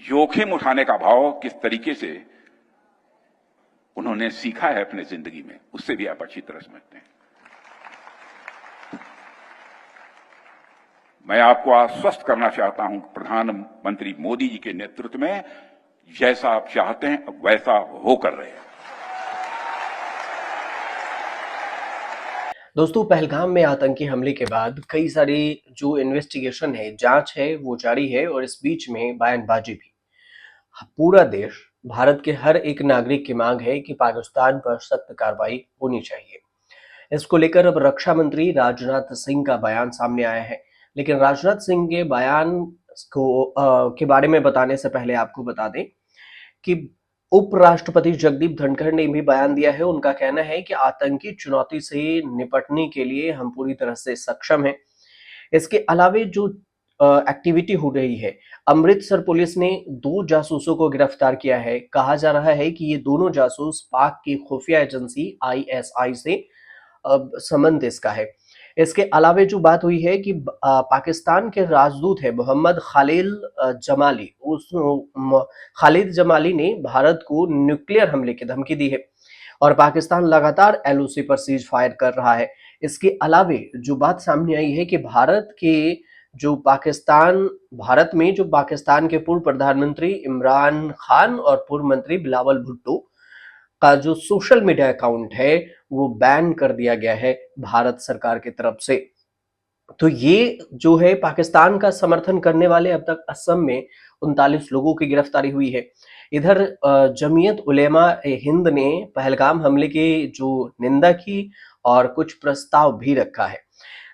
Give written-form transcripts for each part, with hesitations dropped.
जोखिम उठाने का भाव किस तरीके से उन्होंने सीखा है अपने जिंदगी में, उससे भी आप अच्छी तरह समझते हैं। मैं आपको आश्वस्त करना चाहता हूं, प्रधानमंत्री मोदी जी के नेतृत्व में जैसा आप चाहते हैं वैसा होकर रहे हैं। दोस्तों, पहलगाम में आतंकी हमले के बाद कई सारी जो इन्वेस्टिगेशन है, जांच है, वो जारी है और इस बीच में बयानबाजी भी। पूरा देश, भारत के हर एक नागरिक की मांग है कि पाकिस्तान पर सख्त कार्रवाई होनी चाहिए। इसको लेकर अब रक्षा मंत्री राजनाथ सिंह का बयान सामने आया है। लेकिन राजनाथ सिंह के बयान के बारे में बताने से पहले आपको बता दें कि उपराष्ट्रपति जगदीप धनखड़ ने भी बयान दिया है। उनका कहना है कि आतंकी चुनौती से निपटने के लिए हम पूरी तरह से सक्षम हैं। इसके अलावे जो एक्टिविटी हो रही है, अमृतसर पुलिस ने 2 जासूसों को गिरफ्तार किया है। कहा जा रहा है कि ये दोनों जासूस पाक की खुफिया एजेंसी आईएसआई से संबंध इसका है। इसके अलावे जो बात हुई है कि पाकिस्तान के राजदूत है मोहम्मद जमाली, खालिद जमाली ने भारत को न्यूक्लियर हमले की धमकी दी है और पाकिस्तान लगातार एलओसी पर सीज फायर कर रहा है। इसके अलावे जो बात सामने आई है कि भारत में जो पाकिस्तान के पूर्व प्रधानमंत्री इमरान खान और पूर्व मंत्री बिलावल भुट्टो का जो सोशल मीडिया अकाउंट है वो बैन कर दिया गया है भारत सरकार की तरफ से। तो ये जो है पाकिस्तान का समर्थन करने वाले अब तक असम में 39 लोगों की गिरफ्तारी हुई है। इधर जमीयत उलेमा ए हिंद ने पहलगाम हमले की जो निंदा की और कुछ प्रस्ताव भी रखा है।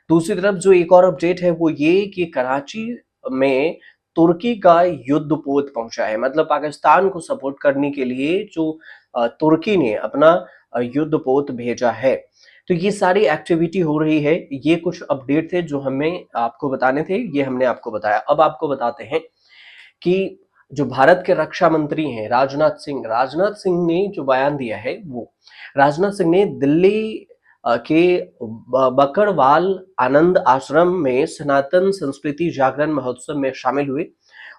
दूसरी तरफ जो एक और अपडेट है वो ये कि कराची में तुर्की का युद्धपोत पहुंचा है। मतलब पाकिस्तान को सपोर्ट करने के लिए जो तुर्की ने अपना युद्धपोत भेजा है। तो ये सारी एक्टिविटी हो रही है। ये कुछ अपडेट थे जो हमें आपको बताने थे, ये हमने आपको बताया। अब आपको बताते हैं कि जो भारत के रक्षा मंत्री हैं राजनाथ सिंह ने जो बयान दिया है वो राजनाथ सिंह ने दिल्ली के बकरवाल आनंद आश्रम में सनातन संस्कृति जागरण महोत्सव में शामिल हुए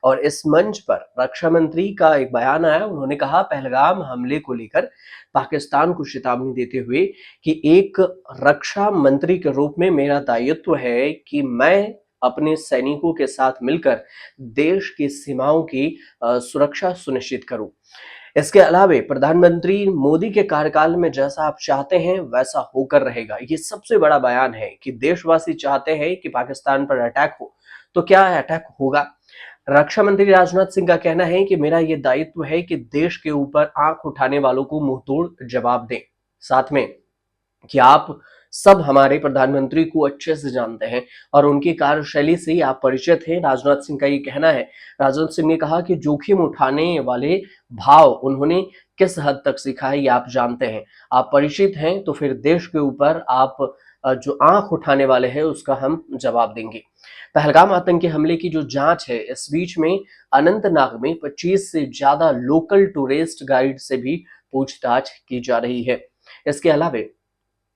और इस मंच पर रक्षा मंत्री का एक बयान आया। उन्होंने कहा, पहलगाम हमले को लेकर पाकिस्तान को चेतावनी देते हुए कि एक रक्षा मंत्री के रूप में मेरा दायित्व है कि मैं अपने सैनिकों के साथ मिलकर देश की सीमाओं की सुरक्षा सुनिश्चित करूं। इसके अलावे प्रधानमंत्री मोदी के कार्यकाल में जैसा आप चाहते हैं वैसा होकर रहेगा। ये सबसे बड़ा बयान है कि देशवासी चाहते हैं कि पाकिस्तान पर अटैक हो, तो क्या अटैक होगा। रक्षा मंत्री राजनाथ सिंह का कहना है कि मेरा ये दायित्व है कि देश के ऊपर आंख उठाने वालों को मुंहतोड़ जवाब दें। साथ में कि आप सब हमारे प्रधानमंत्री को अच्छे से जानते हैं और उनकी कार्यशैली से आप परिचित हैं। राजनाथ सिंह का ये कहना है। राजनाथ सिंह ने कहा कि जोखिम उठाने वाले भाव उन्होंने किस हद तक सीखा है ये आप जानते हैं, आप परिचित हैं, तो फिर देश के ऊपर आप जो आंख उठाने वाले हैं उसका हम जवाब देंगे। पहलगाम आतंकी हमले की जो जांच है, इस बीच में अनंतनाग में 25 से ज्यादा लोकल टूरिस्ट गाइड से भी पूछताछ की जा रही है। इसके अलावा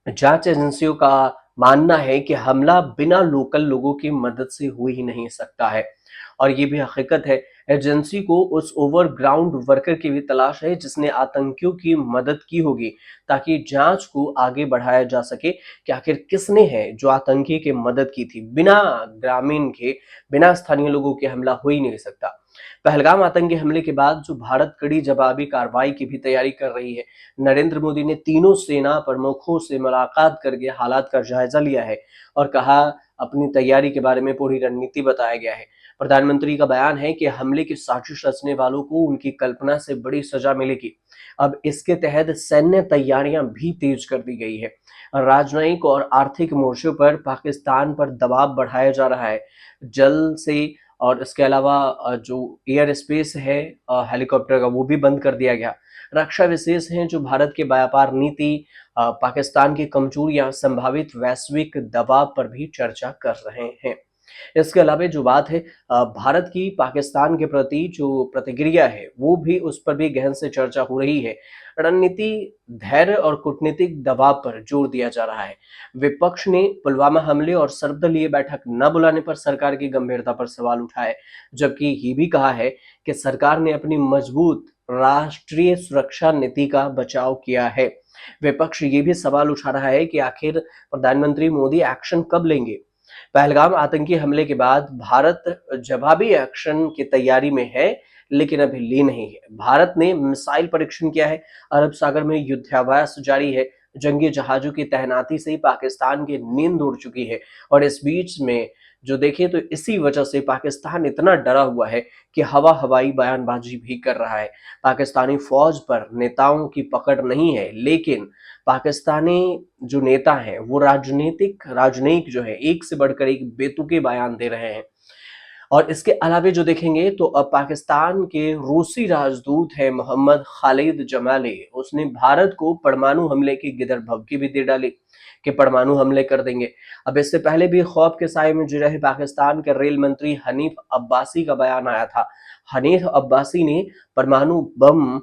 जांच एजेंसियों का मानना है कि हमला बिना लोकल लोगों की मदद से हो ही नहीं सकता है और ये भी हकीकत है। एजेंसी को उस ओवरग्राउंड वर्कर की भी तलाश है जिसने आतंकियों की मदद की होगी, ताकि जांच को आगे बढ़ाया जा सके कि आखिर किसने है जो आतंकी की मदद की थी। बिना ग्रामीण के, बिना स्थानीय लोगों के हमला हो ही नहीं सकता। पहलगाम आतंकी हमले के बाद जो भारत कड़ी जवाबी कार्रवाई की भी तैयारी कर रही है। नरेंद्र मोदी ने तीनों सेना प्रमुखों से मुलाकात करके हालात का जायजा लिया है और कहा, अपनी तैयारी के बारे में पूरी रणनीति बताया गया है। प्रधानमंत्री का बयान है कि हमले की साजिश रचने वालों को उनकी कल्पना से बड़ी सजा मिलेगी। अब इसके तहत सैन्य तैयारियां भी तेज कर दी गई है। राजनयिक और आर्थिक मोर्चों पर पाकिस्तान पर दबाव बढ़ाया जा रहा है। जल से और इसके अलावा जो एयर स्पेस है हेलीकॉप्टर का, वो भी बंद कर दिया गया। रक्षा विशेष हैं जो भारत के व्यापार नीति, पाकिस्तान की कमजोरियां, संभावित वैश्विक दबाव पर भी चर्चा कर रहे हैं। इसके अलावा जो बात है भारत की पाकिस्तान के प्रति जो प्रतिक्रिया है वो भी उस पर भी गहन से चर्चा हो रही है। रणनीति, धैर्य और कूटनीतिक दबाव पर जोर दिया जा रहा है। विपक्ष ने पुलवामा हमले और सर्वदलीय बैठक न बुलाने पर सरकार की गंभीरता पर सवाल उठाए, जबकि ये भी कहा है कि सरकार ने अपनी मजबूत राष्ट्रीय सुरक्षा नीति का बचाव किया है। विपक्ष ये भी सवाल उठा रहा है कि आखिर प्रधानमंत्री मोदी एक्शन कब लेंगे। पहलगाम आतंकी हमले के बाद भारत जवाबी एक्शन की तैयारी में है, लेकिन अभी ली नहीं है। भारत ने मिसाइल परीक्षण किया है, अरब सागर में युद्धाभ्यास जारी है, जंगी जहाजों की तैनाती से पाकिस्तान की नींद उड़ चुकी है। और इस बीच में जो देखें तो इसी वजह से पाकिस्तान इतना डरा हुआ है कि हवाई बयानबाजी भी कर रहा है। पाकिस्तानी फौज पर नेताओं की पकड़ नहीं है, लेकिन पाकिस्तानी जो नेता हैं वो राजनयिक जो है एक से बढ़कर एक बेतुके बयान दे रहे हैं। और इसके अलावे जो देखेंगे तो अब पाकिस्तान के रूसी राजदूत है मोहम्मद खालिद जमाली, उसने भारत को परमाणु हमले की गिरह धमकी भी दे डाली कि परमाणु हमले कर देंगे। अब इससे पहले भी खौफ के साए में रहे पाकिस्तान के रेल मंत्री हनीफ अब्बासी का बयान आया था। हनीफ अब्बासी ने परमाणु बम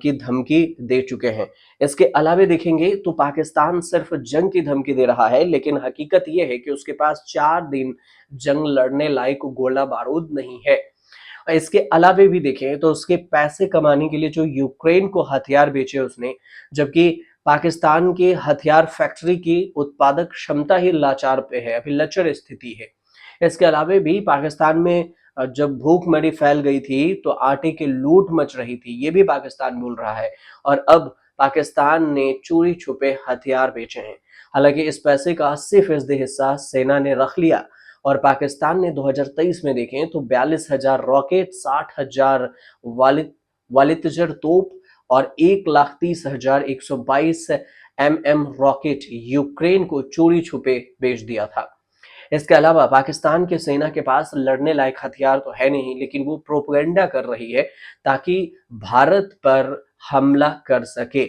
की धमकी दे चुके हैं। इसके अलावे देखेंगे तो पाकिस्तान सिर्फ जंग की धमकी दे रहा है, लेकिन हकीकत यह है कि उसके पास 4 दिन जंग लड़ने लायक गोला बारूद नहीं है। इसके अलावे भी देखें तो उसके पैसे कमाने के लिए जो यूक्रेन को हथियार बेचे उसने, जबकि पाकिस्तान के हथियार फैक्ट्री की उत्पादक क्षमता ही लाचार पे है, अभी लचर स्थिति है। इसके अलावे भी पाकिस्तान में जब भूखमरी फैल गई थी तो आटे की लूट मच रही थी, ये भी पाकिस्तान बोल रहा है। और अब पाकिस्तान ने चोरी छुपे हथियार बेचे हैं। हालांकि इस पैसे का 80% हिस्सा सेना ने रख लिया। और पाकिस्तान ने 2023 में देखें तो 42,000 रॉकेट, 60,000 वालितजर तोप और 1,30,122 mm रॉकेट यूक्रेन को चोरी छुपे बेच दिया था। इसके अलावा पाकिस्तान की सेना के पास लड़ने लायक हथियार तो है नहीं, लेकिन वो प्रोपेगेंडा कर रही है ताकि भारत पर हमला कर सके।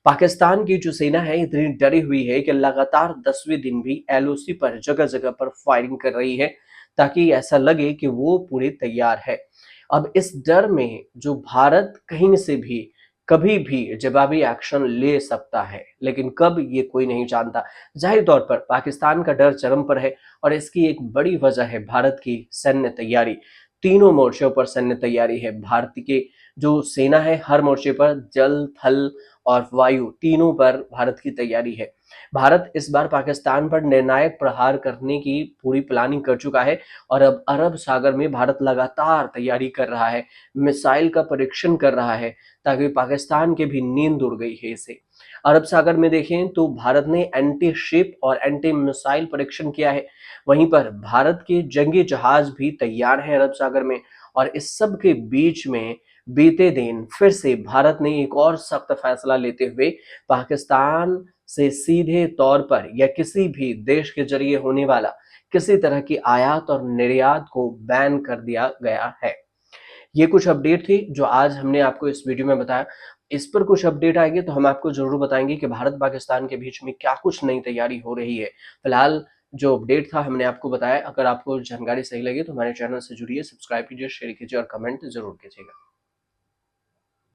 पाकिस्तान की जो सेना है इतनी डरी हुई है कि लगातार 10वें दिन भी एलओसी पर जगह जगह पर फायरिंग कर रही है, ताकि ऐसा लगे कि वो पूरी तैयार है। अब इस डर में जो भारत कहीं से भी कभी भी जवाबी एक्शन ले सकता है, लेकिन कब ये कोई नहीं जानता। जाहिर तौर पर पाकिस्तान का डर चरम पर है और इसकी एक बड़ी वजह है भारत की सैन्य तैयारी। तीनों मोर्चों पर सैन्य तैयारी है। भारत की जो सेना है हर मोर्चे पर जल, थल और वायु तीनों पर भारत की तैयारी है। भारत इस बार पाकिस्तान पर निर्णायक प्रहार करने की पूरी प्लानिंग कर चुका है और अब अरब सागर में भारत लगातार तैयारी कर रहा है, मिसाइल का परीक्षण कर रहा है, ताकि पाकिस्तान के भी नींद उड़ गई है इसे। अरब सागर में देखें तो भारत ने एंटी शिप और एंटी मिसाइल परीक्षण किया है। वहीं पर भारत के जंगी जहाज भी तैयार हैं अरब सागर में। और इस सब के बीच में बीते दिन फिर से भारत ने एक और सख्त फैसला लेते हुए पाकिस्तान से सीधे तौर पर या किसी भी देश के जरिए होने वाला किसी तरह की आयात और निर्यात को बैन कर दिया गया है। ये कुछ अपडेट थी जो आज हमने आपको इस वीडियो में बताया। इस पर कुछ अपडेट आएंगे तो हम आपको जरूर बताएंगे कि भारत पाकिस्तान के बीच में क्या कुछ नई तैयारी हो रही है। फिलहाल जो अपडेट था हमने आपको बताया। अगर आपको जानकारी सही लगी तो हमारे चैनल से जुड़िए, सब्सक्राइब कीजिए, शेयर कीजिए और कमेंट जरूर कीजिएगा।